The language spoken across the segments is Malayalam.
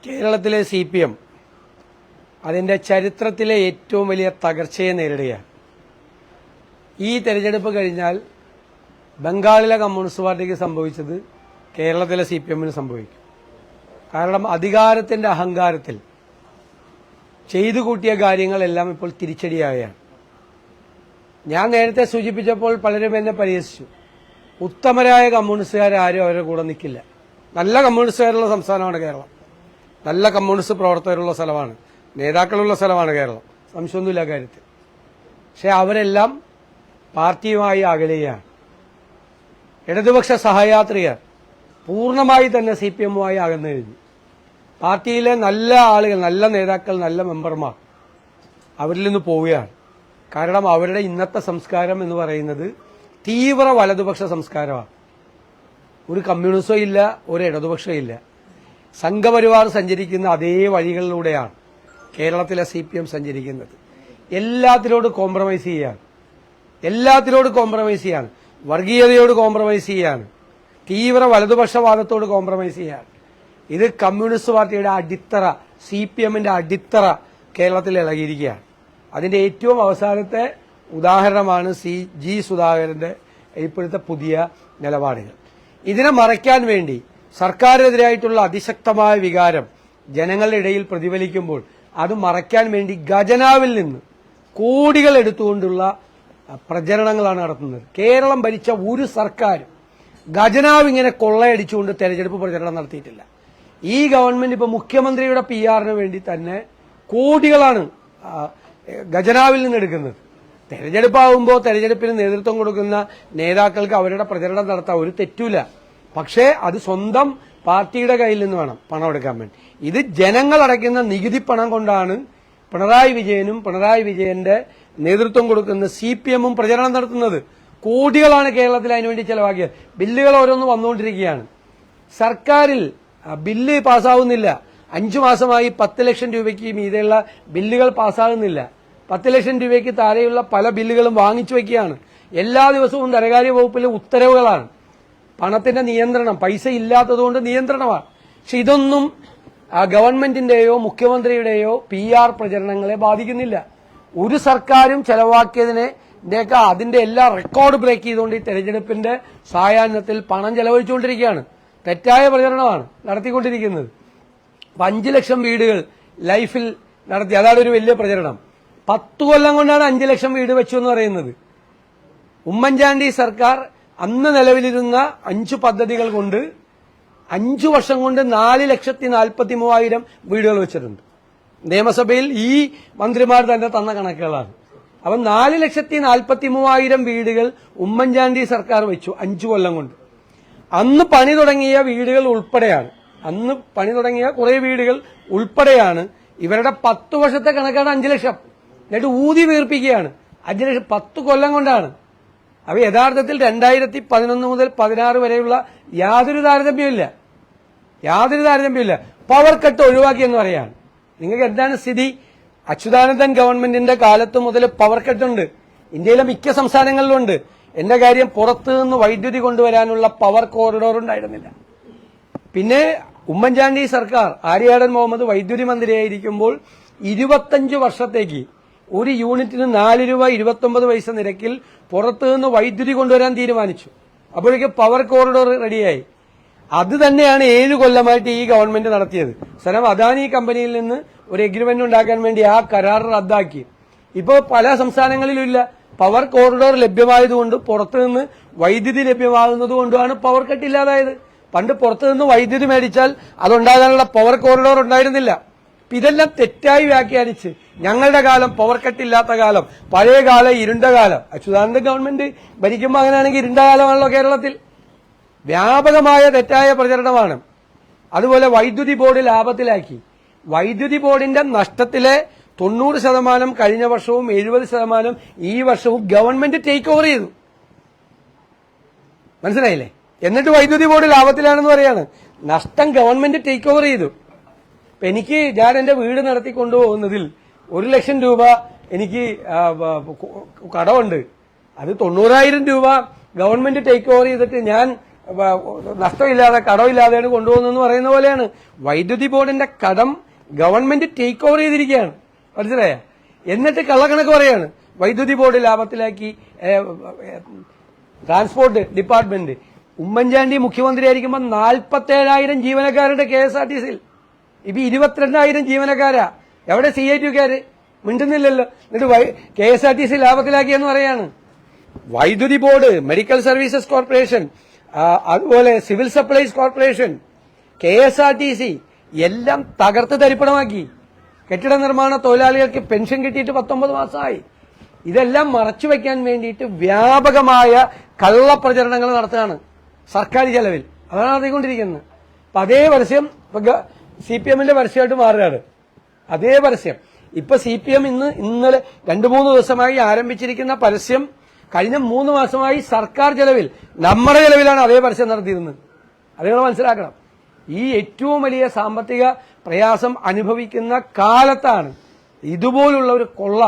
കേരളത്തിലെ CPM അതിന്റെ ചരിത്രത്തിലെ ഏറ്റവും വലിയ തകർച്ചയെ നേരിടുകയാണ്. ഈ തെരഞ്ഞെടുപ്പ് കഴിഞ്ഞാൽ ബംഗാളിലെ കമ്മ്യൂണിസ്റ്റ് പാർട്ടിക്ക് സംഭവിച്ചത് കേരളത്തിലെ CPMന് സംഭവിക്കും. കാരണം അധികാരത്തിന്റെ അഹങ്കാരത്തിൽ ചെയ്തു കൂട്ടിയ കാര്യങ്ങളെല്ലാം ഇപ്പോൾ തിരിച്ചടിയാവുകയാണ്. ഞാൻ നേരത്തെ സൂചിപ്പിച്ചപ്പോൾ പലരും എന്നെ പരിഹസിച്ചു. ഉത്തമരായ കമ്മ്യൂണിസ്റ്റുകാരും അവരുടെ കൂടെ നിൽക്കില്ല. നല്ല കമ്മ്യൂണിസ്റ്റുകാരുള്ള സംസ്ഥാനമാണ് കേരളം. നല്ല കമ്മ്യൂണിസ്റ്റ് പ്രവർത്തകരുള്ള സ്ഥലമാണ്, നേതാക്കളുള്ള സ്ഥലമാണ് കേരളം, സംശയമൊന്നുമില്ല കാര്യത്തിൽ. പക്ഷെ അവരെല്ലാം പാർട്ടിയുമായി അകലുകയാണ്. ഇടതുപക്ഷ സഹയാത്രികർ പൂർണ്ണമായി തന്നെ CPMുമായി അകന്നു കഴിഞ്ഞു. പാർട്ടിയിലെ നല്ല ആളുകൾ, നല്ല നേതാക്കൾ, നല്ല മെമ്പർമാർ അവരിൽ നിന്ന് പോവുകയാണ്. കാരണം അവരുടെ ഇന്നത്തെ സംസ്കാരം എന്ന് പറയുന്നത് തീവ്ര വലതുപക്ഷ സംസ്കാരമാണ്. ഒരു കമ്മ്യൂണിസ്റ്റോ ഇല്ല, ഒരു ഇടതുപക്ഷവും ഇല്ല. സംഘപരിവാർ സഞ്ചരിക്കുന്ന അതേ വഴികളിലൂടെയാണ് കേരളത്തിലെ CPM സഞ്ചരിക്കുന്നത്. എല്ലാത്തിനോട് കോംപ്രമൈസ് ചെയ്യാണ്, വർഗീയതയോട് കോംപ്രമൈസ് ചെയ്യാണ്, തീവ്ര വലതുപക്ഷവാദത്തോട് കോംപ്രമൈസ് ചെയ്യാണ്. ഇത് കമ്മ്യൂണിസ്റ്റ് പാർട്ടിയുടെ അടിത്തറ, CPMന്റെ അടിത്തറ കേരളത്തിൽ ഇളകിയിരിക്കുകയാണ്. അതിന്റെ ഏറ്റവും അവസാനത്തെ ഉദാഹരണമാണ് G സുധാകരന്റെ ഇപ്പോഴത്തെ പുതിയ നിലപാടുകൾ. ഇതിനെ മറയ്ക്കാൻ വേണ്ടി സർക്കാരിനെതിരായിട്ടുള്ള അതിശക്തമായ വികാരം ജനങ്ങളുടെ ഇടയിൽ പ്രതിഫലിക്കുമ്പോൾ അത് മറയ്ക്കാൻ വേണ്ടി ഖജനാവിൽ നിന്ന് കോടികൾ എടുത്തുകൊണ്ടുള്ള പ്രചരണങ്ങളാണ് നടത്തുന്നത്. കേരളം ഭരിച്ച ഒരു സർക്കാരും ഖജനാവ് ഇങ്ങനെ കൊള്ളയടിച്ചുകൊണ്ട് തെരഞ്ഞെടുപ്പ് പ്രചരണം നടത്തിയിട്ടില്ല. ഈ ഗവൺമെന്റ് ഇപ്പൊ മുഖ്യമന്ത്രിയുടെ PR വേണ്ടി തന്നെ കോടികളാണ് ഖജനാവിൽ നിന്ന് എടുക്കുന്നത്. തെരഞ്ഞെടുപ്പാകുമ്പോൾ തെരഞ്ഞെടുപ്പിന് നേതൃത്വം കൊടുക്കുന്ന നേതാക്കൾക്ക് അവരുടെ പ്രചരണം നടത്താൻ ഒരു തെറ്റില്ല. പക്ഷേ അത് സ്വന്തം പാർട്ടിയുടെ കയ്യിൽ നിന്ന് വേണം പണം എടുക്കാൻ വേണ്ടി. ഇത് ജനങ്ങൾ അടയ്ക്കുന്ന നികുതി പണം കൊണ്ടാണ് പിണറായി വിജയന്റെ നേതൃത്വം കൊടുക്കുന്ന CPMും പ്രചരണം നടത്തുന്നത്. കോടികളാണ് കേരളത്തിൽ അതിനുവേണ്ടി ചെലവാക്കിയത്. ബില്ലുകൾ ഓരോന്ന് വന്നുകൊണ്ടിരിക്കുകയാണ്. സർക്കാരിൽ ബില്ല് പാസ്സാവുന്നില്ല. 5 മാസമായി 10 ലക്ഷം രൂപയ്ക്ക് മീതെയുള്ള ബില്ലുകൾ പാസ്സാകുന്നില്ല. 10 ലക്ഷം രൂപയ്ക്ക് താഴെയുള്ള പല ബില്ലുകളും വാങ്ങിച്ചു വയ്ക്കുകയാണ്. എല്ലാ ദിവസവും ധനകാര്യ വകുപ്പിലെ ഉത്തരവുകളാണ്. പണത്തിന്റെ നിയന്ത്രണം, പൈസ ഇല്ലാത്തതുകൊണ്ട് നിയന്ത്രണമാണ്. പക്ഷെ ഇതൊന്നും ഗവൺമെന്റിന്റെയോ മുഖ്യമന്ത്രിയുടെയോ PR പ്രചരണങ്ങളെ ബാധിക്കുന്നില്ല. ഒരു സർക്കാരും ചെലവാക്കിയതിനേക്ക് അതിന്റെ എല്ലാ റെക്കോർഡ് ബ്രേക്ക് ചെയ്തുകൊണ്ട് ഈ തെരഞ്ഞെടുപ്പിന്റെ സായാഹ്നത്തിൽ പണം ചെലവഴിച്ചുകൊണ്ടിരിക്കുകയാണ്. തെറ്റായ പ്രചരണമാണ് നടത്തിക്കൊണ്ടിരിക്കുന്നത്. 5 ലക്ഷം വീടുകൾ ലൈഫിൽ നടത്തി, അതാണ് ഒരു വലിയ പ്രചരണം. 10 കൊല്ലം കൊണ്ടാണ് 5 ലക്ഷം വീട് വെച്ചു എന്ന് പറയുന്നത്. ഉമ്മൻചാണ്ടി സർക്കാർ അന്ന് നിലവിലിരുന്ന 5 പദ്ധതികൾ കൊണ്ട് 5 വർഷം കൊണ്ട് 4,43,000 വീടുകൾ വെച്ചിട്ടുണ്ട്. നിയമസഭയിൽ ഈ മന്ത്രിമാർ തന്നെ തന്ന കണക്കുകളാണ്. അപ്പം 4,43,000 വീടുകൾ ഉമ്മൻചാണ്ടി സർക്കാർ വെച്ചു 5 കൊല്ലം കൊണ്ട്. അന്ന് പണി തുടങ്ങിയ വീടുകൾ ഉൾപ്പെടെയാണ്, അന്ന് പണി തുടങ്ങിയ കുറെ വീടുകൾ ഉൾപ്പെടെയാണ് ഇവരുടെ 10 വർഷത്തെ കണക്കാണ് 5 ലക്ഷം. എന്നിട്ട് ഊതി വീർപ്പിക്കുകയാണ് 5 ലക്ഷം 10 കൊല്ലം കൊണ്ടാണ്. അവ യഥാർത്ഥത്തിൽ 2011 മുതൽ 16 വരെയുള്ള യാതൊരു താരതമ്യമില്ല. പവർ കട്ട് ഒഴിവാക്കിയെന്ന് പറയാണ്. നിങ്ങൾക്ക് എന്താണ് സ്ഥിതി? അച്യുതാനന്ദൻ ഗവൺമെന്റിന്റെ കാലത്ത് മുതൽ പവർ കട്ടുണ്ട്. ഇന്ത്യയിലെ മിക്ക സംസ്ഥാനങ്ങളിലുണ്ട്. എന്റെ കാര്യം, പുറത്തു നിന്ന് വൈദ്യുതി കൊണ്ടുവരാനുള്ള പവർ കോറിഡോർ ഉണ്ടായിരുന്നില്ല. പിന്നെ ഉമ്മൻചാണ്ടി സർക്കാർ, ആര്യാടൻ മുഹമ്മദ് വൈദ്യുതി മന്ത്രിയായിരിക്കുമ്പോൾ 25 വർഷത്തേക്ക് ഒരു യൂണിറ്റിന് 4 രൂപ 29 പൈസ നിരക്കിൽ പുറത്തുനിന്ന് വൈദ്യുതി കൊണ്ടുവരാൻ തീരുമാനിച്ചു. അപ്പോഴേക്കും പവർ കോറിഡോർ റെഡിയായി. അത് തന്നെയാണ് 7 കൊല്ലമായിട്ട് ഈ ഗവൺമെന്റ് നടത്തിയത്. സ്ഥലം അദാനി കമ്പനിയിൽ നിന്ന് ഒരു എഗ്രിമെന്റ് ഉണ്ടാക്കാൻ വേണ്ടി ആ കരാർ റദ്ദാക്കി. ഇപ്പോൾ പല സംസ്ഥാനങ്ങളിലും ഇല്ല. പവർ കോറിഡോർ ലഭ്യമായതുകൊണ്ട്, പുറത്തുനിന്ന് വൈദ്യുതി ലഭ്യമാകുന്നതുകൊണ്ടാണ് പവർ കട്ട് ഇല്ലാതായത്. പണ്ട് പുറത്തുനിന്ന് വൈദ്യുതി മേടിച്ചാൽ അതുണ്ടാകാനുള്ള പവർ കോറിഡോർ ഉണ്ടായിരുന്നില്ല. ഇതെല്ലാം തെറ്റായി വ്യാഖ്യാനിച്ച് ഞങ്ങളുടെ കാലം പവർ കട്ടില്ലാത്ത കാലം, പഴയ കാലം, ഇരുണ്ട കാലം. അച്യുതാനന്ദ ഗവൺമെന്റ് ഭരിക്കുമ്പോൾ അങ്ങനെയാണെങ്കിൽ ഇരുണ്ട കാലമാണല്ലോ കേരളത്തിൽ. വ്യാപകമായ തെറ്റായ പ്രചരണമാണ്. അതുപോലെ വൈദ്യുതി ബോർഡ് ലാഭത്തിലാക്കി. വൈദ്യുതി ബോർഡിന്റെ നഷ്ടത്തിലെ 90% കഴിഞ്ഞ വർഷവും 70% ഈ വർഷവും ഗവൺമെന്റ് ടേക്ക് ഓവർ ചെയ്തു. മനസ്സിലായില്ലേ? എന്നിട്ട് വൈദ്യുതി ബോർഡ് ലാഭത്തിലാണെന്ന് പറയാണ്. നഷ്ടം ഗവൺമെന്റ് ടേക്ക് ഓവർ ചെയ്തു. ഞാൻ എന്റെ വീട് നടത്തി കൊണ്ടുപോകുന്നതിൽ 1,00,000 രൂപ എനിക്ക് കടമുണ്ട്. അത് 90,000 രൂപ ഗവൺമെന്റ് ടേക്ക് ഓവർ ചെയ്തിട്ട് ഞാൻ നഷ്ടമില്ലാതെ കടമില്ലാതെയാണ് കൊണ്ടുപോകുന്നതെന്ന് പറയുന്ന പോലെയാണ്. വൈദ്യുതി ബോർഡിന്റെ കടം ഗവൺമെന്റ് ടേക്ക് ഓവർ ചെയ്തിരിക്കുകയാണ്. മനസ്സിലായ? എന്നിട്ട് കള്ളക്കണക്ക് പറയാണ്. വൈദ്യുതി ബോർഡ് ലാഭത്തിലാക്കി, ട്രാൻസ്പോർട്ട് ഡിപ്പാർട്ട്മെന്റ്. ഉമ്മൻചാണ്ടി മുഖ്യമന്ത്രിയായിരിക്കുമ്പോൾ 47,000 ജീവനക്കാരുടെ KSRTCയിൽ. ഇപ്പൊ 22,000 ജീവനക്കാരാ. എവിടെ CITക്കാര്? മിണ്ടുന്നില്ലല്ലോ. എന്നിട്ട് KSRTC ലാഭത്തിലാക്കിയെന്ന് പറയാണ്. വൈദ്യുതി ബോർഡ്, മെഡിക്കൽ സർവീസസ് കോർപ്പറേഷൻ, അതുപോലെ സിവിൽ സപ്ലൈസ് കോർപ്പറേഷൻ, KSRTC എല്ലാം തകർത്ത് തരിപ്പണമാക്കി. കെട്ടിട നിർമ്മാണ തൊഴിലാളികൾക്ക് പെൻഷൻ കിട്ടിയിട്ട് 19 മാസമായി. ഇതെല്ലാം മറച്ചുവെക്കാൻ വേണ്ടിയിട്ട് വ്യാപകമായ കള്ളപ്രചരണങ്ങൾ നടത്തുകയാണ് സർക്കാർ ചെലവിൽ. അതാണ് നടത്തിക്കൊണ്ടിരിക്കുന്നത്. അപ്പൊ അതേ പരസ്യം CPMന്റെ പരസ്യമായിട്ട് മാറുകയാണ്. അതേ പരസ്യം ഇപ്പൊ CPM ഇന്നലെ 2-3 ദിവസമായി ആരംഭിച്ചിരിക്കുന്ന പരസ്യം കഴിഞ്ഞ 3 മാസമായി സർക്കാർ ചെലവിൽ, നമ്മുടെ ചെലവിലാണ് അതേ പരസ്യം നടത്തിയിരുന്നത്. അത് നിങ്ങൾ മനസ്സിലാക്കണം. ഈ ഏറ്റവും വലിയ സാമ്പത്തിക പ്രയാസം അനുഭവിക്കുന്ന കാലത്താണ് ഇതുപോലുള്ള ഒരു കൊള്ള,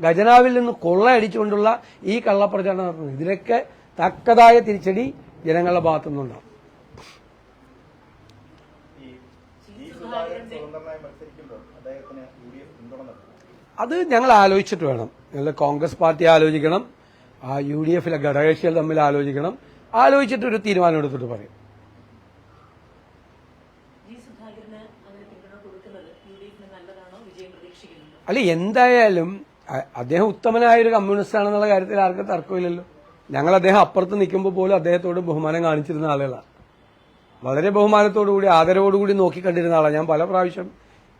ഖജനാവിൽ നിന്ന് കൊള്ളയടിച്ചുകൊണ്ടുള്ള ഈ കള്ളപ്രചാരണം നടത്തുന്നത്. ഇതിനൊക്കെ തക്കതായ തിരിച്ചടി ജനങ്ങളുടെ ഭാഗത്തുനിന്നുണ്ടാവും. അത് ഞങ്ങൾ ആലോചിച്ചിട്ട് വേണം. ഞങ്ങൾ കോൺഗ്രസ് പാർട്ടി ആലോചിക്കണം, UDFിലെ ഘടകകക്ഷികൾ തമ്മിൽ ആലോചിക്കണം. ആലോചിച്ചിട്ട് ഒരു തീരുമാനം എടുത്തിട്ട് പറയും. അല്ല, എന്തായാലും അദ്ദേഹം ഉത്തമനായ ഒരു കമ്മ്യൂണിസ്റ്റ് ആണെന്നുള്ള കാര്യത്തിൽ ആർക്കും തർക്കമില്ലല്ലോ. ഞങ്ങൾ അദ്ദേഹം അപ്പുറത്ത് നിൽക്കുമ്പോൾ പോലും അദ്ദേഹത്തോട് ബഹുമാനം കാണിച്ചിരുന്ന ആളുകളാണ്. വളരെ ബഹുമാനത്തോടുകൂടി ആദരവോടുകൂടി നോക്കിക്കണ്ടിരുന്ന ആളാണ്. ഞാൻ പല പ്രാവശ്യം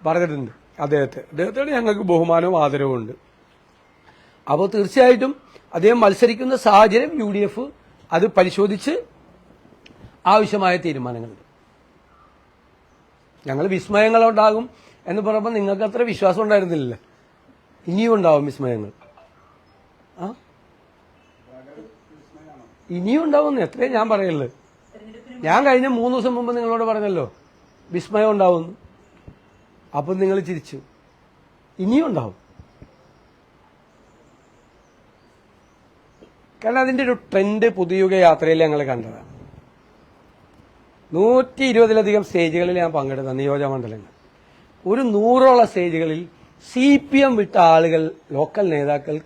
പറഞ്ഞിട്ടുണ്ട് അദ്ദേഹത്തോട് ഞങ്ങൾക്ക് ബഹുമാനവും ആദരവും ഉണ്ട്. അപ്പോൾ തീർച്ചയായിട്ടും അദ്ദേഹം മത്സരിക്കുന്ന സാഹചര്യം UDF അത് പരിശോധിച്ച് ആവശ്യമായ തീരുമാനങ്ങളുണ്ട്. ഞങ്ങൾ വിസ്മയങ്ങളുണ്ടാകും എന്ന് പറയുമ്പോൾ നിങ്ങൾക്ക് അത്ര വിശ്വാസം ഉണ്ടായിരുന്നില്ല. ഇനിയും ഉണ്ടാവും വിസ്മയങ്ങൾ. ഇനിയും ഉണ്ടാവുമെന്ന് എത്രയും ഞാൻ പറയുള്ളത്. ഞാൻ കഴിഞ്ഞ 3 ദിവസം മുമ്പ് നിങ്ങളോട് പറഞ്ഞല്ലോ വിസ്മയം ഉണ്ടാവുമെന്ന്. അപ്പം നിങ്ങൾ ചിരിച്ചു. ഇനിയും ഉണ്ടാവും. കാരണം അതിന്റെ ഒരു ട്രെൻഡ് പുതിയുഗ യാത്രയിൽ ഞങ്ങൾ കണ്ടതാണ്. 120-ലധികം സ്റ്റേജുകളിൽ ഞാൻ പങ്കെടുത്ത നിയോജകമണ്ഡലങ്ങൾ. ഒരു 100ഓളം സ്റ്റേജുകളിൽ CPM വിട്ട ആളുകൾ, ലോക്കൽ നേതാക്കൾ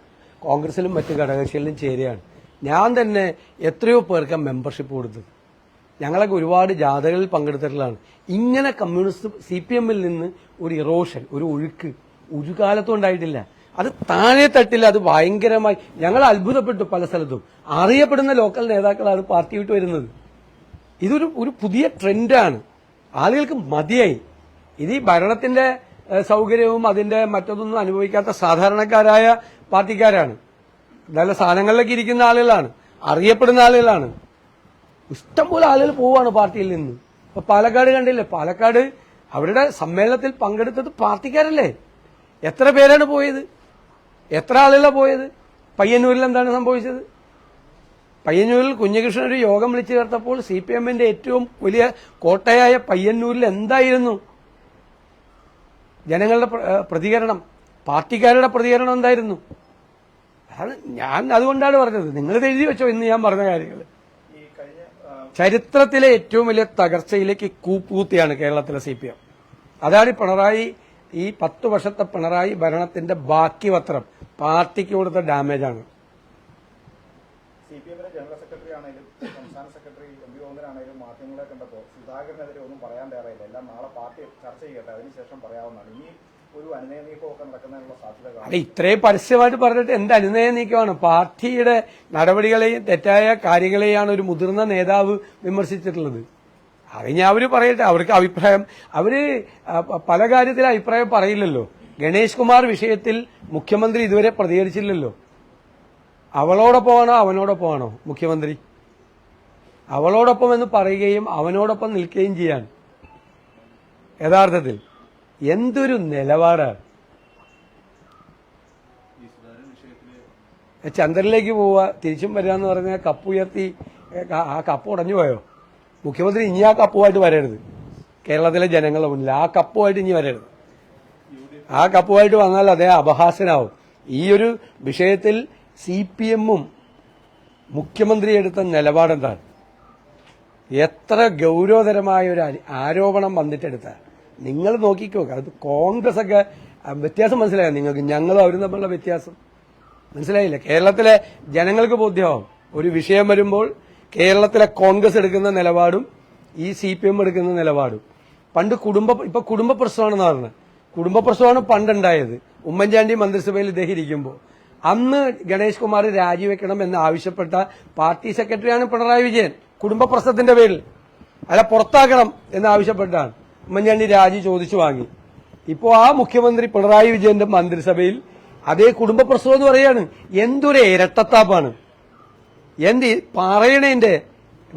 കോൺഗ്രസിലും മറ്റ് ഘടകകക്ഷികളിലും ചേരുകയാണ്. ഞാൻ തന്നെ എത്രയോ പേർക്ക് മെമ്പർഷിപ്പ് കൊടുത്തത്. ഞങ്ങളൊക്കെ ഒരുപാട് ജാഥകളിൽ പങ്കെടുത്തിട്ടുള്ളതാണ്. ഇങ്ങനെ കമ്മ്യൂണിസ്റ്റ് CPMൽ നിന്ന് ഒരു ഇറോഷൻ, ഒരു ഒഴുക്ക് ഒരു കാലത്തും ഉണ്ടായിട്ടില്ല. അത് താഴെ തട്ടില്ല. അത് ഭയങ്കരമായി ഞങ്ങൾ അത്ഭുതപ്പെട്ടു. പല സ്ഥലത്തും അറിയപ്പെടുന്ന ലോക്കൽ നേതാക്കളാണ് പാർട്ടി വിട്ട് വരുന്നത്. ഇതൊരു പുതിയ ട്രെൻഡാണ്. ആളുകൾക്ക് മതിയായി. ഇത് ഈ ഭരണത്തിന്റെ സൗകര്യവും അതിന്റെ മറ്റൊന്നും അനുഭവിക്കാത്ത സാധാരണക്കാരായ പാർട്ടിക്കാരാണ്. നല്ല സ്ഥാനങ്ങളിലൊക്കെ ഇരിക്കുന്ന ആളുകളാണ്, അറിയപ്പെടുന്ന ആളുകളാണ്. ഇഷ്ടംപോലെ ആളുകൾ പോവാണ് പാർട്ടിയിൽ നിന്ന്. ഇപ്പൊ പാലക്കാട് കണ്ടില്ലേ? പാലക്കാട് അവരുടെ സമ്മേളനത്തിൽ പങ്കെടുത്തത് പാർട്ടിക്കാരല്ലേ? എത്ര പേരാണ് പോയത്? എത്ര ആളുകളാണ് പോയത്? പയ്യന്നൂരിൽ എന്താണ് സംഭവിച്ചത്? പയ്യന്നൂരിൽ കുഞ്ഞകൃഷ്ണൻ ഒരു യോഗം വിളിച്ചു ചേർത്തപ്പോൾ CPMന്റെ ഏറ്റവും വലിയ കോട്ടയായ പയ്യന്നൂരിൽ എന്തായിരുന്നു ജനങ്ങളുടെ പ്രതികരണം? പാർട്ടിക്കാരുടെ പ്രതികരണം എന്തായിരുന്നു? ഞാൻ അതുകൊണ്ടാണ് പറഞ്ഞത്. നിങ്ങളിത് എഴുതി വെച്ചോ ഇന്ന് ഞാൻ പറഞ്ഞ കാര്യങ്ങൾ. ചരിത്രത്തിലെ ഏറ്റവും വലിയ തകർച്ചയിലേക്ക് കൂപ്പുകുത്തിയാണ് കേരളത്തിലെ CPM. അതാണ് പിണറായി, ഈ 10 വർഷത്തെ പിണറായി ഭരണത്തിന്റെ ബാക്കി പത്രം പാർട്ടിക്ക് കൊടുത്ത ഡാമേജാണ്. CPMന്റെ ജനറൽ സെക്രട്ടറി ആണെങ്കിലും സംസ്ഥാന സെക്രട്ടറി MP ഗോവിന്ദനാണെങ്കിലും മാധ്യമങ്ങളെ കണ്ടപ്പോൾ സുധാകരനെതിരെ ഒന്നും പറയാൻ തയ്യാറായില്ല. എല്ലാം നാളെ പാർട്ടി ചർച്ച ചെയ്യട്ടെ, അതിനുശേഷം പറയാവുന്നതാണ്. ഇനി ഒരു അനുനയ നീക്കമൊക്കെ നടക്കുന്നതിനുള്ള സാധ്യത. അല്ല, ഇത്രയും പരസ്യമായിട്ട് പറഞ്ഞിട്ട് എന്ത് അനുനയ നീക്കമാണ്? പാർട്ടിയുടെ നടപടികളെയും തെറ്റായ കാര്യങ്ങളെയാണ് ഒരു മുതിർന്ന നേതാവ് വിമർശിച്ചിട്ടുള്ളത്. അത് ഞാൻ അവര് പറയട്ടെ, അവർക്ക് അഭിപ്രായം. അവര് പല കാര്യത്തിലും അഭിപ്രായം പറയില്ലല്ലോ. ഗണേഷ് കുമാർ വിഷയത്തിൽ മുഖ്യമന്ത്രി ഇതുവരെ പ്രതികരിച്ചില്ലല്ലോ. അവളോടൊപ്പമാണോ അവനോടൊപ്പമാണോ മുഖ്യമന്ത്രി? അവളോടൊപ്പം എന്ന് പറയുകയും അവനോടൊപ്പം നിൽക്കുകയും ചെയ്യാൻ യഥാർത്ഥത്തിൽ എന്തൊരു നിലപാടാണ്. ചന്ദ്രനിലേക്ക് പോവുക, തിരിച്ചും വരിക എന്ന് പറഞ്ഞാൽ കപ്പുയർത്തി ആ കപ്പ് ഉടഞ്ഞു പോയോ? മുഖ്യമന്ത്രി ഇനി ആ കപ്പുമായിട്ട് വരരുത്. കേരളത്തിലെ ജനങ്ങളുടെ മുന്നിൽ ആ കപ്പുമായിട്ട് ഇനി വരരുത്. ആ കപ്പുമായിട്ട് വന്നാൽ അദ്ദേഹം അപഹാസ്യനാവും. ഈ ഒരു വിഷയത്തിൽ CPM-ഉം മുഖ്യമന്ത്രി എടുത്ത നിലപാടെന്താണ്? എത്ര ഗൗരവതരമായ ഒരു ആരോപണം വന്നിട്ടെടുത്താൽ നിങ്ങൾ നോക്കിക്കോ. അത് കോൺഗ്രസ് ഒക്കെ വ്യത്യാസം മനസ്സിലായോ നിങ്ങൾക്ക്? ഞങ്ങളും അവരും തമ്മിലുള്ള വ്യത്യാസം മനസ്സിലായില്ല. കേരളത്തിലെ ജനങ്ങൾക്ക് ബോധ്യമാവും. ഒരു വിഷയം വരുമ്പോൾ കേരളത്തിലെ കോൺഗ്രസ് എടുക്കുന്ന നിലപാടും ഈ CPM എടുക്കുന്ന നിലപാടും. പണ്ട് ഇപ്പൊ കുടുംബ പ്രശ്നമാണെന്ന് പറഞ്ഞത്. കുടുംബ പ്രശ്നമാണ് പണ്ടുണ്ടായത്. ഉമ്മൻചാണ്ടി മന്ത്രിസഭയിൽ ഇദ്ദേഹം ഇരിക്കുമ്പോൾ അന്ന് ഗണേഷ് കുമാർ രാജിവെക്കണം എന്ന് ആവശ്യപ്പെട്ട പാർട്ടി സെക്രട്ടറിയാണ് പിണറായി വിജയൻ. കുടുംബ പ്രശ്നത്തിന്റെ പേരിൽ അല്ല പുറത്താക്കണം എന്ന് ആവശ്യപ്പെട്ടാണ് ഉമ്മൻചാണ്ടി രാജി ചോദിച്ചു വാങ്ങി. ഇപ്പോ ആ മുഖ്യമന്ത്രി പിണറായി വിജയന്റെ മന്ത്രിസഭയിൽ അതേ കുടുംബ പ്രശ്നം എന്ന് പറയാണ്. എന്തൊരു ഇരട്ടത്താപ്പാണ്! എന്ത് പറയണേന്റെ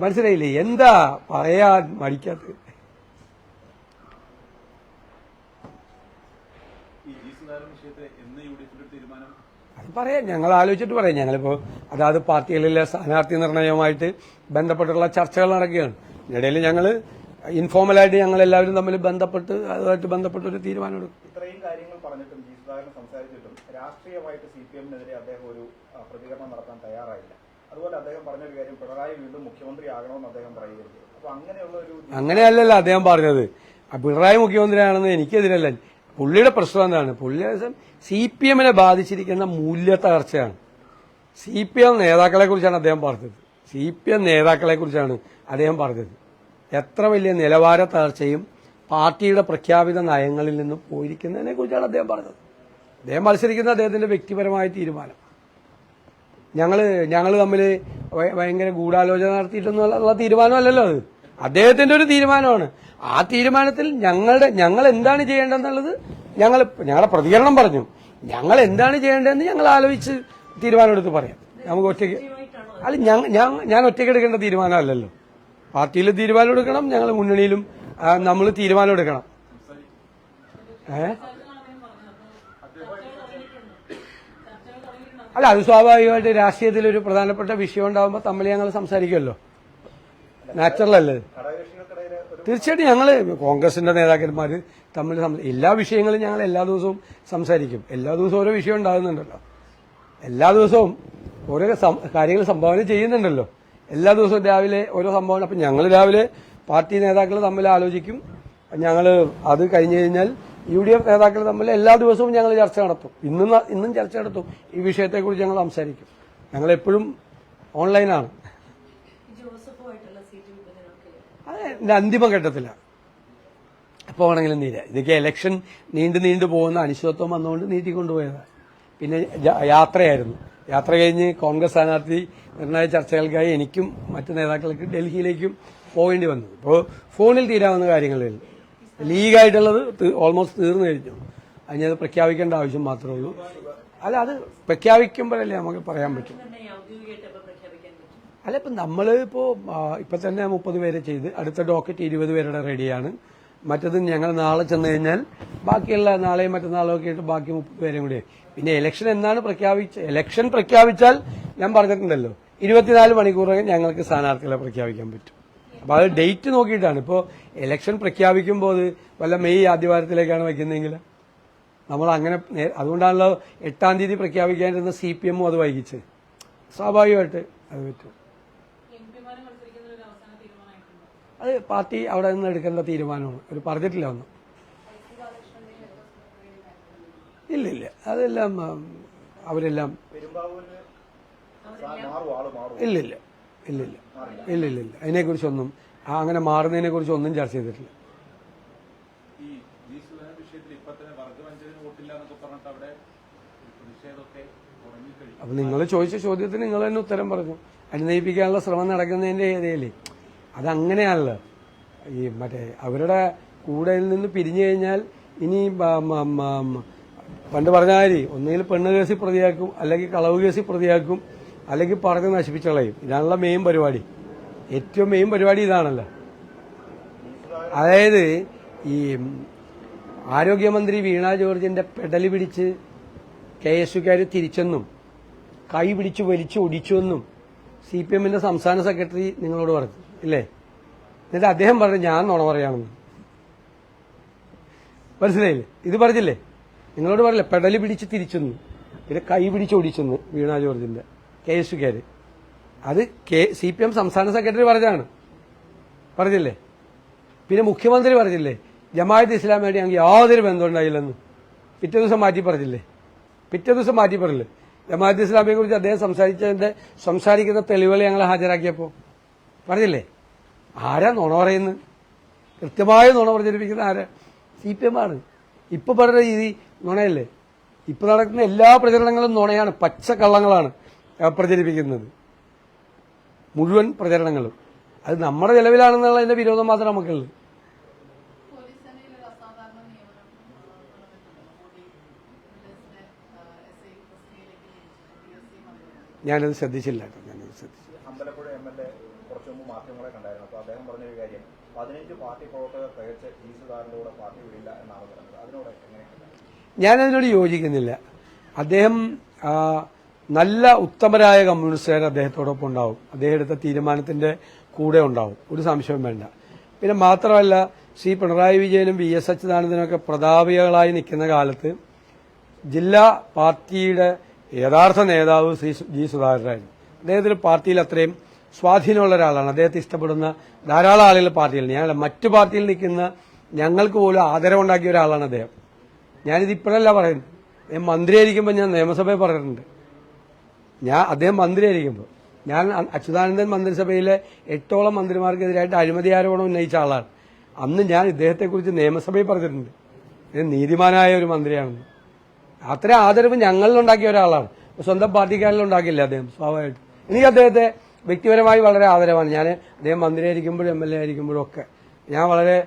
മനസ്സിലായില്ലേ? എന്താ പറയാൻ മടിക്കാത്തത്? അത് പറയാം, ഞങ്ങൾ ആലോചിച്ചിട്ട് പറയാം. ഞങ്ങളിപ്പോ അതാത് പാർട്ടികളിലെ സ്ഥാനാർത്ഥി നിർണയവുമായിട്ട് ബന്ധപ്പെട്ടുള്ള ചർച്ചകൾ നടക്കുകയാണ്. ഇതിനിടയിൽ ഞങ്ങൾ ഇൻഫോർമലായിട്ട് ഞങ്ങൾ എല്ലാവരും തമ്മിൽ ബന്ധപ്പെട്ട് അതുമായിട്ട് ബന്ധപ്പെട്ട് ഒരു തീരുമാനമെടുക്കും. ഇത്രയും കാര്യങ്ങൾ പറഞ്ഞിട്ടും ജി സുധാകരൻ സംസാരിച്ചിട്ടും രാഷ്ട്രീയമായിട്ട് CPM-നെതിരെ അദ്ദേഹം ഒരു പ്രതികരണം നടത്താൻ തയ്യാറായില്ല. അതുപോലെ അദ്ദേഹം പറഞ്ഞൊരു കാര്യം, പിണറായി വീണ്ടും മുഖ്യമന്ത്രി ആകണമെന്ന് അദ്ദേഹം പറയുകയും ചെയ്തു. അപ്പൊ അങ്ങനെയുള്ള ഒരു അങ്ങനെയല്ലല്ലോ അദ്ദേഹം പറഞ്ഞത്. പിണറായി മുഖ്യമന്ത്രിയാണെന്ന് എനിക്കെതിരല്ല. പുള്ളിയുടെ പ്രശ്നം എന്താണ്? പുള്ളിയുടെ CPM-നെ ബാധിച്ചിരിക്കുന്ന മൂല്യ തകർച്ചയാണ്. CPM നേതാക്കളെ കുറിച്ചാണ് അദ്ദേഹം പറഞ്ഞത്. CPM നേതാക്കളെ കുറിച്ചാണ് അദ്ദേഹം പറഞ്ഞത്. എത്ര വലിയ നിലവാര തകർച്ചയും പാർട്ടിയുടെ പ്രഖ്യാപിത നയങ്ങളിൽ നിന്ന് പോയിരിക്കുന്നതിനെ കുറിച്ചാണ് അദ്ദേഹം പറഞ്ഞത്. അദ്ദേഹം മത്സരിക്കുന്ന അദ്ദേഹത്തിന്റെ വ്യക്തിപരമായ തീരുമാനം. ഞങ്ങൾ തമ്മിൽ ഭയങ്കര ഗൂഢാലോചന നടത്തിയിട്ടൊന്നുള്ള തീരുമാനമല്ലല്ലോ അത്. അദ്ദേഹത്തിന്റെ ഒരു തീരുമാനമാണ്. ആ തീരുമാനത്തിൽ ഞങ്ങൾ എന്താണ് ചെയ്യേണ്ടതെന്നുള്ളത് ഞങ്ങളുടെ പ്രതികരണം പറഞ്ഞു. ഞങ്ങൾ എന്താണ് ചെയ്യേണ്ടതെന്ന് ഞങ്ങൾ ആലോചിച്ച് തീരുമാനമെടുത്ത് പറയാം. നമുക്ക് ഒറ്റയ്ക്ക് അല്ല, ഞാൻ ഒറ്റയ്ക്ക് എടുക്കേണ്ട തീരുമാനമല്ലല്ലോ. പാർട്ടിയിൽ തീരുമാനം എടുക്കണം, ഞങ്ങൾ മുന്നണിയിലും നമ്മൾ തീരുമാനം എടുക്കണം. അല്ല, അത് സ്വാഭാവികമായിട്ട് രാഷ്ട്രീയത്തിൽ ഒരു പ്രധാനപ്പെട്ട വിഷയം ഉണ്ടാകുമ്പോൾ തമ്മിൽ ഞങ്ങൾ സംസാരിക്കുമല്ലോ. നാച്ചുറൽ അല്ലേ? തീർച്ചയായിട്ടും ഞങ്ങൾ കോൺഗ്രസിന്റെ നേതാക്കന്മാർ തമ്മിൽ എല്ലാ വിഷയങ്ങളും ഞങ്ങൾ എല്ലാ ദിവസവും സംസാരിക്കും. എല്ലാ ദിവസവും ഓരോ വിഷയം ഉണ്ടാകുന്നുണ്ടല്ലോ. എല്ലാ ദിവസവും ഓരോ കാര്യങ്ങൾ സംഭാവന ചെയ്യുന്നുണ്ടല്ലോ. എല്ലാ ദിവസവും രാവിലെ ഓരോ സംഭാവന. അപ്പം ഞങ്ങൾ രാവിലെ പാർട്ടി നേതാക്കൾ തമ്മിൽ ആലോചിക്കും. ഞങ്ങൾ അത് കഴിഞ്ഞു കഴിഞ്ഞാൽ UDF നേതാക്കൾ തമ്മിൽ എല്ലാ ദിവസവും ഞങ്ങൾ ചർച്ച നടത്തും. ഇന്നും ചർച്ച നടത്തും. ഈ വിഷയത്തെക്കുറിച്ച് ഞങ്ങൾ സംസാരിക്കും. ഞങ്ങളെപ്പോഴും ഓൺലൈനാണ്. അത് അന്തിമഘട്ടത്തിലാണ്. എപ്പോൾ വേണമെങ്കിലും ഇതൊക്കെ ഇലക്ഷൻ നീണ്ടു പോകുന്ന അനിശ്ചിതത്വം വന്നുകൊണ്ട് നീട്ടിക്കൊണ്ടുപോയതാണ്. പിന്നെ യാത്രയായിരുന്നു. യാത്ര കഴിഞ്ഞ് കോൺഗ്രസ് സ്ഥാനാർത്ഥി നിർണായക ചർച്ചകൾക്കായി എനിക്കും മറ്റു നേതാക്കൾക്ക് ഡൽഹിയിലേക്കും പോകേണ്ടി വന്നു. ഇപ്പോൾ ഫോണിൽ തീരാവുന്ന കാര്യങ്ങളിൽ ലീഗായിട്ടുള്ളത് ഓൾമോസ്റ്റ് തീർന്നു കഴിഞ്ഞു. അതിനത് പ്രഖ്യാപിക്കേണ്ട ആവശ്യം മാത്രമേ ഉള്ളൂ. അല്ല, അത് പ്രഖ്യാപിക്കുമ്പോഴല്ലേ നമുക്ക് പറയാൻ പറ്റും. അല്ല, ഇപ്പം ഇപ്പം തന്നെ 30 പേരെ ചെയ്ത് അടുത്ത ഡോക്കറ്റ് 20 പേരുടെ റെഡിയാണ്. മറ്റത് ഞങ്ങൾ നാളെ ചെന്ന് കഴിഞ്ഞാൽ ബാക്കിയുള്ള നാളെയും മറ്റന്നാളും ഒക്കെ ആയിട്ട് ബാക്കി 30 പേരും കൂടി. പിന്നെ ഇലക്ഷൻ എന്നാണ് ഇലക്ഷൻ പ്രഖ്യാപിച്ചാൽ ഞാൻ പറഞ്ഞിട്ടുണ്ടല്ലോ 24 മണിക്കൂറകം ഞങ്ങൾക്ക് സ്ഥാനാർത്ഥികളെ പ്രഖ്യാപിക്കാൻ പറ്റും. അപ്പൊ അത് ഡേറ്റ് നോക്കിയിട്ടാണ്. ഇപ്പോൾ ഇലക്ഷൻ പ്രഖ്യാപിക്കുമ്പോൾ അത് വല്ല മെയ് ആദ്യവാരത്തിലേക്കാണ് വയ്ക്കുന്നതെങ്കിൽ നമ്മൾ അങ്ങനെ അതുകൊണ്ടാണല്ലോ 8-ാം തീയതി പ്രഖ്യാപിക്കാനിരുന്ന CPM-ഉം അത് വൈകിച്ച്. സ്വാഭാവികമായിട്ട് അത് പറ്റും. അത് പാർട്ടി അവിടെ നിന്ന് എടുക്കേണ്ട തീരുമാനമാണ്. ഒരു പറഞ്ഞിട്ടില്ല ഒന്നും. ഇല്ല അതെല്ലാം അവരെല്ലാം ഇല്ലില്ല അതിനെക്കുറിച്ചൊന്നും അങ്ങനെ മാറുന്നതിനെ കുറിച്ചൊന്നും ചർച്ച ചെയ്തിട്ടില്ല. അപ്പൊ നിങ്ങൾ ചോദിച്ച ചോദ്യത്തിന് നിങ്ങൾ തന്നെ ഉത്തരം പറഞ്ഞു. അനുനയിപ്പിക്കാനുള്ള ശ്രമം നടക്കുന്നതിന്റെ ഏരിയയില് അതങ്ങനെയാണല്ലോ. അവരുടെ കൂടെ നിന്ന് പിരിഞ്ഞു കഴിഞ്ഞാൽ ഇനി പണ്ട് പറഞ്ഞ കാര്യം ഒന്നുകിൽ പെണ്ണ് കേസിൽ പ്രതിയാക്കും, അല്ലെങ്കിൽ കളവ് കേസിൽ പ്രതിയാക്കും, അല്ലെങ്കിൽ പറഞ്ഞ് നശിപ്പിച്ചളയും. ഇതാണല്ലോ മെയിൻ പരിപാടി. ഏറ്റവും മെയിൻ പരിപാടി ഇതാണല്ലോ. അതായത് ഈ ആരോഗ്യമന്ത്രി വീണ ജോർജിന്റെ പെടല് പിടിച്ച് KSUക്കാർ തിരിച്ചെന്നും കൈ പിടിച്ച് വലിച്ചു ഒടിച്ചുവെന്നും CPM-ന്റെ സംസ്ഥാന സെക്രട്ടറി നിങ്ങളോട് പറഞ്ഞു ഇല്ലേ? എന്നിട്ട് അദ്ദേഹം പറഞ്ഞു ഞാൻ നുണ പറയാണെന്ന്. മനസ്സിലായില്ലേ? ഇത് പറഞ്ഞില്ലേ? നിങ്ങളോട് പറയില്ലേ പെടല് പിടിച്ച് തിരിച്ചെന്ന്, പിന്നെ കൈ പിടിച്ചോടിച്ചെന്ന് വീണ ജോർജിന്റെ KSUകാര്. അത് CPM സംസ്ഥാന സെക്രട്ടറി പറഞ്ഞില്ലേ? പിന്നെ മുഖ്യമന്ത്രി പറഞ്ഞില്ലേ ജമാഅത്ത് ഇസ്ലാമിയായിട്ട് ഞങ്ങൾക്ക് യാതൊരു ബന്ധം ഉണ്ടായില്ലെന്ന്? പിറ്റേ ദിവസം മാറ്റി പറഞ്ഞില്ലേ? ജമാഅത്ത് ഇസ്ലാമിയെ കുറിച്ച് അദ്ദേഹം സംസാരിക്കുന്ന തെളിവുകൾ ഞങ്ങൾ ഹാജരാക്കിയപ്പോൾ പറഞ്ഞില്ലേ? ആരാ നുണ പറയുന്നത്? കൃത്യമായ നുണ പ്രചരിപ്പിക്കുന്ന ആരാ? CPM ആണ്. ഇപ്പൊ പറഞ്ഞ രീതി നുണയല്ലേ? ഇപ്പൊ നടക്കുന്ന എല്ലാ പ്രചരണങ്ങളും നുണയാണ്, പച്ചക്കള്ളങ്ങളാണ് പ്രചരിപ്പിക്കുന്നത്, മുഴുവൻ പ്രചരണങ്ങളും. അത് നമ്മുടെ ചെലവിലാണെന്നുള്ളതിന്റെ വിരോധം മാത്രമേ നമുക്കുള്ളൂ. ഞാനത് ശ്രദ്ധിച്ചില്ല. അമ്പലപ്പുഴ MLA കുറച്ചു മുമ്പ് മാധ്യമങ്ങളെ കണ്ടായിരുന്നു. അപ്പോൾ അദ്ദേഹം പറഞ്ഞ ഒരു കാര്യം 15 പാർട്ടി പ്രവർത്തകർ തികച്ച് G. സുധാകരന്റെ കൂടെ പാർട്ടി വിടില്ല എന്നാണ് പറഞ്ഞത്. അതിനോട് എങ്ങനെയാണ്? ഞാനതിനോട് യോജിക്കുന്നില്ല. അദ്ദേഹം നല്ല ഉത്തമരായ കമ്മ്യൂണിസ്റ്റുകാർ അദ്ദേഹത്തോടൊപ്പം ഉണ്ടാവും, അദ്ദേഹം എടുത്ത തീരുമാനത്തിന്റെ കൂടെ ഉണ്ടാവും, ഒരു സംശയവും വേണ്ട. പിന്നെ മാത്രമല്ല ശ്രീ പിണറായി വിജയനും VS അച്യുതാനന്ദനൊക്കെ പ്രതാപികളായി നിൽക്കുന്ന കാലത്ത് ജില്ലാ പാർട്ടിയുടെ യഥാർത്ഥ നേതാവ് ശ്രീ G. സുധാകരനായിരുന്നു. അദ്ദേഹത്തിന് പാർട്ടിയിൽ അത്രയും സ്വാധീനമുള്ള ഒരാളാണ്. അദ്ദേഹത്തെ ഇഷ്ടപ്പെടുന്ന ധാരാളം ആളുകൾ പാർട്ടിയിൽ, മറ്റു പാർട്ടിയിൽ നിൽക്കുന്ന ഞങ്ങൾക്ക് പോലും ആദരവുണ്ടാക്കിയ ഒരാളാണ് അദ്ദേഹം. ഞാനിത് ഇപ്പോഴല്ല പറയുന്നത്, അദ്ദേഹം മന്ത്രിയായിരിക്കുമ്പോൾ ഞാൻ നിയമസഭയിൽ പറഞ്ഞിട്ടുണ്ട്. അദ്ദേഹം മന്ത്രിയായിരിക്കുമ്പോൾ ഞാൻ അച്യുതാനന്ദൻ മന്ത്രിസഭയിലെ 8ഓളം മന്ത്രിമാർക്കെതിരായിട്ട് അഴിമതി ആരോപണം ഉന്നയിച്ച ആളാണ്. അന്ന് ഞാൻ ഇദ്ദേഹത്തെക്കുറിച്ച് നിയമസഭയിൽ പറഞ്ഞിട്ടുണ്ട്, ഇത് നീതിമാനായ ഒരു മന്ത്രിയാണെന്ന്. അത്ര ആദരവ് ഞങ്ങളിലുണ്ടാക്കിയ ഒരാളാണ്, സ്വന്തം പാർട്ടിക്കാരിലുണ്ടാക്കില്ല അദ്ദേഹം. സ്വാഭാവികമായിട്ടും എനിക്ക് അദ്ദേഹത്തെ വ്യക്തിപരമായി വളരെ ആദരവാണ്. അദ്ദേഹം മന്ത്രിയായിരിക്കുമ്പോഴും MLA ആയിരിക്കുമ്പോഴും ഒക്കെ ഞാൻ വളരെ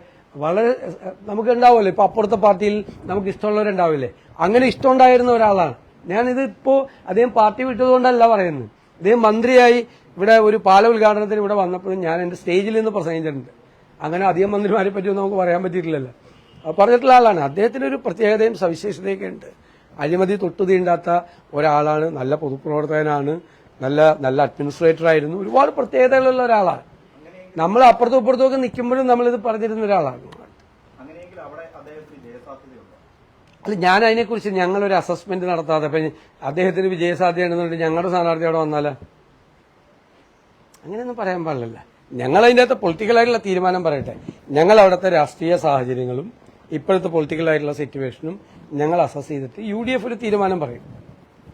നമുക്ക് ഉണ്ടാവുമല്ലോ, ഇപ്പൊ അപ്പുറത്തെ പാർട്ടിയിൽ നമുക്ക് ഇഷ്ടമുള്ളവരുണ്ടാവില്ലേ, അങ്ങനെ ഇഷ്ടമുണ്ടായിരുന്ന ഒരാളാണ്. ഞാനിത് അദ്ദേഹം പാർട്ടി വിട്ടതുകൊണ്ടല്ല പറയുന്നത്. അദ്ദേഹം മന്ത്രിയായി ഇവിടെ ഒരു പാല ഉദ്ഘാടനത്തിന് ഇവിടെ വന്നപ്പോഴും ഞാൻ എന്റെ സ്റ്റേജിൽ നിന്ന് പ്രസംഗിച്ചിട്ടുണ്ട്. അങ്ങനെ അധികം മന്ത്രിമാരെ പറ്റിയൊന്നും നമുക്ക് പറയാൻ പറ്റിയിട്ടില്ലല്ലോ. പറഞ്ഞിട്ടുള്ള ആളാണ്. അദ്ദേഹത്തിന് ഒരു പ്രത്യേകതയും സവിശേഷതയൊക്കെ ഉണ്ട്. അഴിമതി തൊട്ടുതീണ്ടാത്ത ഒരാളാണ്, നല്ല പൊതുപ്രവർത്തകനാണ്, നല്ല അഡ്മിനിസ്ട്രേറ്റർ ആയിരുന്നു, ഒരുപാട് പ്രത്യേകതകളുള്ള ഒരാളാണ്. നമ്മൾ അപ്പുറത്തും ഇപ്പുറത്തും ഒക്കെ നിൽക്കുമ്പോഴും നമ്മളിത് പറഞ്ഞിരുന്ന ഒരാളാണ്. അല്ല, ഞാൻ അതിനെക്കുറിച്ച് ഞങ്ങളൊരു അസസ്മെന്റ് നടത്താതെ ഇപ്പൊ അദ്ദേഹത്തിന് വിജയസാധ്യതയാണെന്നുണ്ടെങ്കിൽ ഞങ്ങളുടെ സ്ഥാനാർത്ഥി അവിടെ വന്നാലോ? അങ്ങനെയൊന്നും പറയാൻ പാടില്ല. ഞങ്ങൾ അതിൻ്റെ അകത്ത് പൊളിറ്റിക്കലായിട്ടുള്ള തീരുമാനം പറയട്ടെ. ഞങ്ങൾ അവിടുത്തെ രാഷ്ട്രീയ സാഹചര്യങ്ങളും ഇപ്പോഴത്തെ പൊളിറ്റിക്കലായിട്ടുള്ള സിറ്റുവേഷനും ഞങ്ങൾ അസസ് ചെയ്തിട്ട് UDF ഒരു തീരുമാനം പറയും.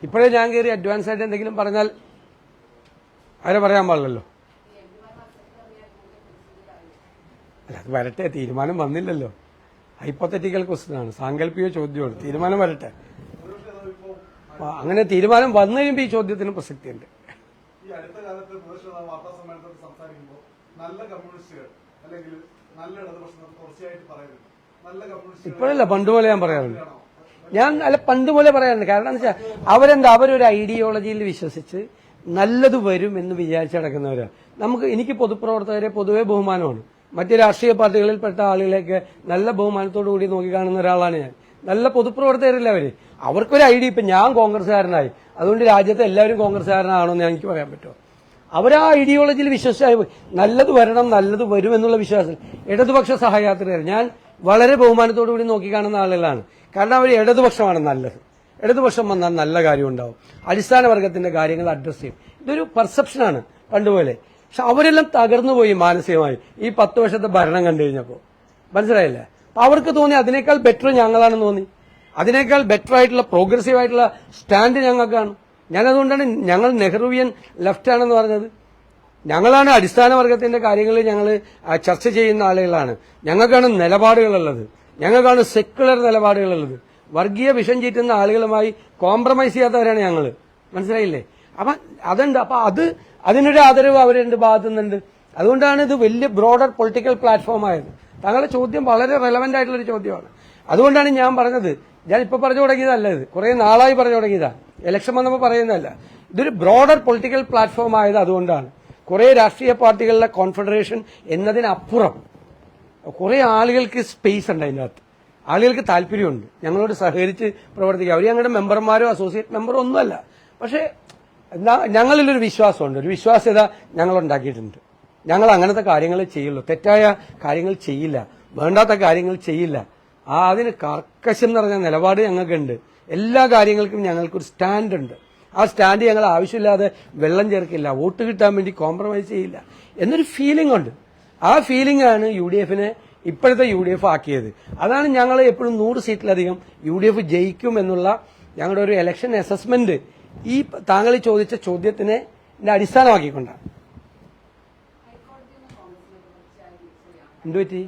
ഇപ്പോഴേ ഞാൻ കയറി അഡ്വാൻസ് ആയിട്ട് എന്തെങ്കിലും പറഞ്ഞാൽ അവരെ പറയാൻ പാടില്ലല്ലോ. അല്ല, അത് വരട്ടെ, തീരുമാനം വന്നില്ലല്ലോ. ഹൈപ്പോത്തറ്റിക്കൽ ക്വസ്റ്റ്യൻ ആണ്, സാങ്കല്പിക ചോദ്യമാണ്. തീരുമാനം വരട്ടെ. അങ്ങനെ തീരുമാനം വന്നു കഴിയുമ്പോൾ ഈ ചോദ്യത്തിന് പ്രസക്തിയുണ്ട്. ഈ അടുത്ത കാലത്ത് വാർത്താ സമ്മേളനത്തിൽ സംസാരിക്കുമ്പോൾ നല്ല കമ്മ്യൂണിസ്റ്റുകൾ അല്ലെങ്കിൽ നല്ല ഇടതുപക്ഷം തുടർച്ചയായിട്ട് പറയുന്നു, നല്ല കമ്മ്യൂണിസ്റ്റ് ഇപ്പോഴല്ല, പണ്ടുപോലെ ഞാൻ പറയാറുണ്ട്. പണ്ടുപോലെ പറയാറുണ്ട്. കാരണം എന്താ വെച്ചാൽ അവരൊരു ഐഡിയോളജിയിൽ വിശ്വസിച്ച് നല്ലത് വരും എന്ന് വിചാരിച്ച് നടക്കുന്നവരാണ്. എനിക്ക് പൊതുപ്രവർത്തകരെ പൊതുവെ ബഹുമാനമാണ്. മറ്റ് രാഷ്ട്രീയ പാർട്ടികളിൽപ്പെട്ട ആളുകളെയൊക്കെ നല്ല ബഹുമാനത്തോടു കൂടി നോക്കിക്കാണുന്ന ഒരാളാണ് ഞാൻ. നല്ല പൊതുപ്രവർത്തകരില്ല അവർക്കൊരു ഐഡിയ. ഇപ്പൊ ഞാൻ കോൺഗ്രസ്സുകാരനായി, അതുകൊണ്ട് രാജ്യത്തെ എല്ലാവരും കോൺഗ്രസ്സുകാരനാണോ എന്ന് എനിക്ക് പറയാൻ പറ്റുമോ? അവരാ ഐഡിയോളജിയിൽ വിശ്വസിച്ചായി നല്ലത് വരണം, നല്ലത് വരും എന്നുള്ള വിശ്വാസം. ഇടതുപക്ഷ സഹയാത്രികർ ഞാൻ വളരെ ബഹുമാനത്തോടു കൂടി നോക്കിക്കാണുന്ന ആളുകളാണ്. കാരണം അവർ ഇടതുപക്ഷമാണ് നല്ലത്. ഇടതുപക്ഷം വന്നാൽ നല്ല കാര്യം ഉണ്ടാവും, അടിസ്ഥാന വർഗത്തിന്റെ കാര്യങ്ങൾ അഡ്രസ് ചെയ്യും. ഇതൊരു പെർസെപ്ഷനാണ് പണ്ടുപോലെ. പക്ഷെ അവരെല്ലാം തകർന്നുപോയി മാനസികമായി ഈ 10 വർഷത്തെ ഭരണം കണ്ടു കഴിഞ്ഞപ്പോൾ. മനസ്സിലായില്ലേ? അപ്പൊ അവർക്ക് തോന്നി അതിനേക്കാൾ ബെറ്റർ ഞങ്ങളാണെന്ന് തോന്നി. അതിനേക്കാൾ ബെറ്റർ ആയിട്ടുള്ള പ്രോഗ്രസീവ് ആയിട്ടുള്ള സ്റ്റാൻഡ് ഞങ്ങൾക്കാണ്. ഞാനതുകൊണ്ടാണ് ഞങ്ങൾ നെഹ്റുവിയൻ ലെഫ്റ്റ് ആണെന്ന് പറഞ്ഞത്. ഞങ്ങളാണ് അടിസ്ഥാന വർഗത്തിന്റെ കാര്യങ്ങളിൽ ഞങ്ങൾ ചർച്ച ചെയ്യുന്ന ആളുകളാണ്. ഞങ്ങൾക്കാണ് നിലപാടുകളുള്ളത്, ഞങ്ങൾക്കാണ് സെക്യുലർ നിലപാടുകളുള്ളത്. വർഗീയ വിഷം ചീറ്റുന്ന ആളുകളുമായി കോംപ്രമൈസ് ചെയ്യാത്തവരാണ് ഞങ്ങൾ. മനസ്സിലായില്ലേ? അപ്പൊ അതുണ്ട്. അപ്പൊ അതിനൊരു ആദരവ് അവരുടെ ഭാഗത്തു നിന്നുണ്ട്. അതുകൊണ്ടാണ് ഇത് വലിയ ബ്രോഡർ പൊളിറ്റിക്കൽ പ്ലാറ്റ്ഫോം ആയത്. താങ്കളുടെ ചോദ്യം വളരെ റെലവന്റ് ആയിട്ടുള്ളൊരു ചോദ്യമാണ്. അതുകൊണ്ടാണ് ഞാൻ പറഞ്ഞത്, ഞാൻ ഇപ്പൊ പറഞ്ഞു തുടങ്ങിയതല്ല, ഇത് കുറെ നാളായി പറഞ്ഞു തുടങ്ങിയതാ, ഇലക്ഷൻ വന്നപ്പോൾ പറയുന്നതല്ല. ഇതൊരു ബ്രോഡർ പൊളിറ്റിക്കൽ പ്ലാറ്റ്ഫോം ആയത് അതുകൊണ്ടാണ്. കുറെ രാഷ്ട്രീയ പാർട്ടികളുടെ കോൺഫെഡറേഷൻ എന്നതിനപ്പുറം കുറെ ആളുകൾക്ക് സ്പേസ് ഉണ്ട് അതിൻ്റെ അകത്ത്. ആളുകൾക്ക് താല്പര്യമുണ്ട് ഞങ്ങളോട് സഹകരിച്ച് പ്രവർത്തിക്കുക. അവർ ഞങ്ങളുടെ മെമ്പർമാരോ അസോസിയേറ്റ് മെമ്പറോ ഒന്നുമല്ല. പക്ഷേ ഞങ്ങളിലൊരു വിശ്വാസമുണ്ട്, ഒരു വിശ്വാസ്യത ഞങ്ങൾ ഉണ്ടാക്കിയിട്ടുണ്ട്. ഞങ്ങൾ അങ്ങനത്തെ കാര്യങ്ങൾ ചെയ്യുള്ളൂ, തെറ്റായ കാര്യങ്ങൾ ചെയ്യില്ല, വേണ്ടാത്ത കാര്യങ്ങൾ ചെയ്യില്ല. അതിന് കർക്കശം എന്ന് പറഞ്ഞ നിലപാട് ഞങ്ങൾക്കുണ്ട്. എല്ലാ കാര്യങ്ങൾക്കും ഞങ്ങൾക്കൊരു സ്റ്റാൻഡ് ഉണ്ട്. ആ സ്റ്റാൻഡ് ഞങ്ങൾ ആവശ്യമില്ലാതെ വെള്ളം ചേർക്കില്ല, വോട്ട് കിട്ടാൻ വേണ്ടി കോംപ്രമൈസ് ചെയ്യില്ല എന്നൊരു ഫീലിംഗ് ഉണ്ട്. ആ ഫീലിംഗ് ആണ് UDF ഇപ്പോഴത്തെ UDF ആക്കിയത്. അതാണ് ഞങ്ങൾ എപ്പോഴും 100 സീറ്റിലധികം UDF ജയിക്കും എന്നുള്ള ഞങ്ങളുടെ ഒരു ഇലക്ഷൻ അസസ്മെന്റ് ഈ താങ്കൾ ചോദിച്ച ചോദ്യത്തിനെ അടിസ്ഥാനമാക്കിക്കൊണ്ടാണ്. എന്തുപറ്റി?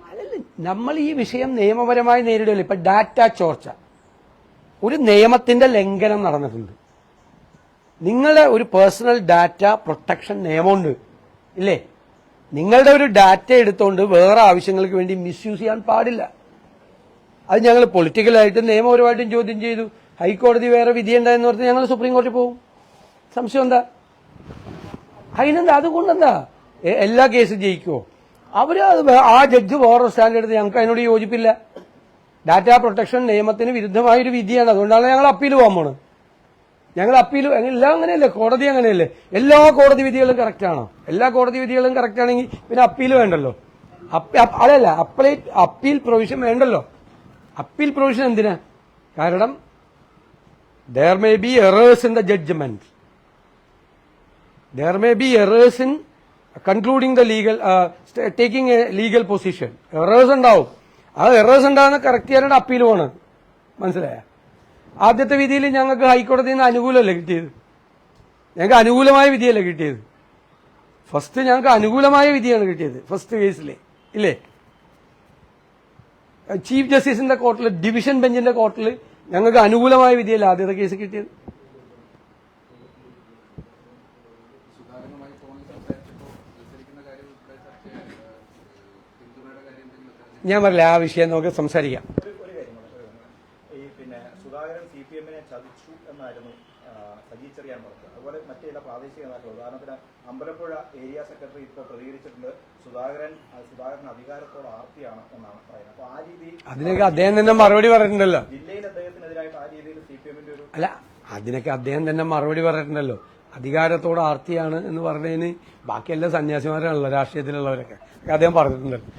അതല്ല, നമ്മൾ ഈ വിഷയം നിയമപരമായി നേരിടുമല്ലോ. ഇപ്പൊ ഡാറ്റ ചോർച്ച ഒരു നിയമത്തിന്റെ ലംഘനം നടന്നിട്ടുണ്ട്. നിങ്ങളുടെ ഒരു പേഴ്സണൽ ഡാറ്റ പ്രൊട്ടക്ഷൻ നിയമമുണ്ട് ഇല്ലേ? നിങ്ങളുടെ ഒരു ഡാറ്റ എടുത്തുകൊണ്ട് വേറെ ആവശ്യങ്ങൾക്ക് വേണ്ടി മിസ്യൂസ് ചെയ്യാൻ പാടില്ല. അത് ഞങ്ങൾ പൊളിറ്റിക്കലായിട്ടും നിയമപരമായിട്ടും ചോദ്യം ചെയ്തു. ഹൈക്കോടതി വേറെ വിധിയുണ്ടായെന്ന് പറഞ്ഞ് ഞങ്ങൾ സുപ്രീം കോടതി പോകും. സംശയം എന്താ? അതിനെന്താ? അതുകൊണ്ടെന്താ എല്ലാ കേസും ജയിക്കുമോ? ആ ജഡ്ജ് വേറെ സ്റ്റാൻഡ് എടുത്ത് ഞങ്ങൾക്ക് അതിനോട് യോജിപ്പില്ല. ഡാറ്റാ പ്രൊട്ടക്ഷൻ നിയമത്തിന് വിരുദ്ധമായൊരു വിധിയാണ്. അതുകൊണ്ടാണ് ഞങ്ങൾ അപ്പീൽ പോകാൻ പോണത്. ഞങ്ങൾ അപ്പീൽ എല്ലാം അങ്ങനെയല്ലേ, കോടതി അങ്ങനെയല്ലേ? എല്ലാ കോടതി വിധികളും കറക്റ്റാണോ? എല്ലാ കോടതി വിധികളും കറക്റ്റ് ആണെങ്കിൽ പിന്നെ അപ്പീൽ വേണ്ടല്ലോ. അതല്ല, അപ്പീൽ പ്രൊവിഷൻ വേണ്ടല്ലോ. അപ്പീൽ പ്രൊവിഷൻ എന്തിനാ? കാരണം there may be errors in the judgment, there may be errors in concluding the legal taking a legal position. errors ഉണ്ടാവും. ആ errors ഉണ്ടാകുന്ന കറക്റ്റ് ചെയ്യാനാണ് അപ്പീൽ പോണത്. മനസ്സിലായ? ആദ്യത്തെ വിധിയിൽ ഞങ്ങൾക്ക് ഹൈക്കോടതിയിൽ നിന്ന് അനുകൂലമല്ലേ കിട്ടിയത്? ഞങ്ങൾക്ക് അനുകൂലമായ വിധിയല്ലേ കിട്ടിയത്? ഫസ്റ്റ് ഞങ്ങൾക്ക് അനുകൂലമായ വിധിയാണ് കിട്ടിയത് ഫസ്റ്റ് കേസിലെ, ഇല്ലേ? ചീഫ് ജസ്റ്റിസിന്റെ കോർട്ടിൽ, ഡിവിഷൻ ബെഞ്ചിന്റെ കോർട്ടിൽ ഞങ്ങൾക്ക് അനുകൂലമായ വിധിയല്ല ആദ്യത്തെ കേസ് കിട്ടിയത്. ഞാൻ പറയില്ല, ആ വിഷയം നമുക്ക് സംസാരിക്കാം. ഒരു കാര്യം സുധാകരൻ CPM-നെ ചതിച്ചു എന്നായിരുന്നു സജി ചെറിയാൻ പറഞ്ഞത്. അതുപോലെ മറ്റു ചില പ്രാദേശിക നേതാക്കൾ, ഉദാഹരണത്തിന് അമ്പലപ്പുഴ ഏരിയ സെക്രട്ടറി ഇപ്പോൾ പ്രതികരിച്ചിട്ടുണ്ട്, സുധാകരൻ അധികാരത്തോട് ആർത്തിയാണ് എന്നാണ് പറയുന്നത്. അപ്പൊ ആ രീതിയിൽ അതിനൊക്കെ അദ്ദേഹം തന്നെ മറുപടി പറഞ്ഞിട്ടുണ്ടല്ലോ. ജില്ലയിൽ അദ്ദേഹത്തിനെതിരായിട്ട് ആ രീതിയിൽ CPM-ന്റെ ഒരു അല്ല, അതിനൊക്കെ അദ്ദേഹം തന്നെ മറുപടി പറഞ്ഞിട്ടുണ്ടല്ലോ. അധികാരത്തോട് ആർത്തിയാണ് എന്ന് പറഞ്ഞതിന് ബാക്കിയെല്ലാ സന്യാസിമാരാണല്ലോ രാഷ്ട്രീയത്തിലുള്ളവരൊക്കെ, അദ്ദേഹം പറഞ്ഞിട്ടുണ്ടല്ലോ.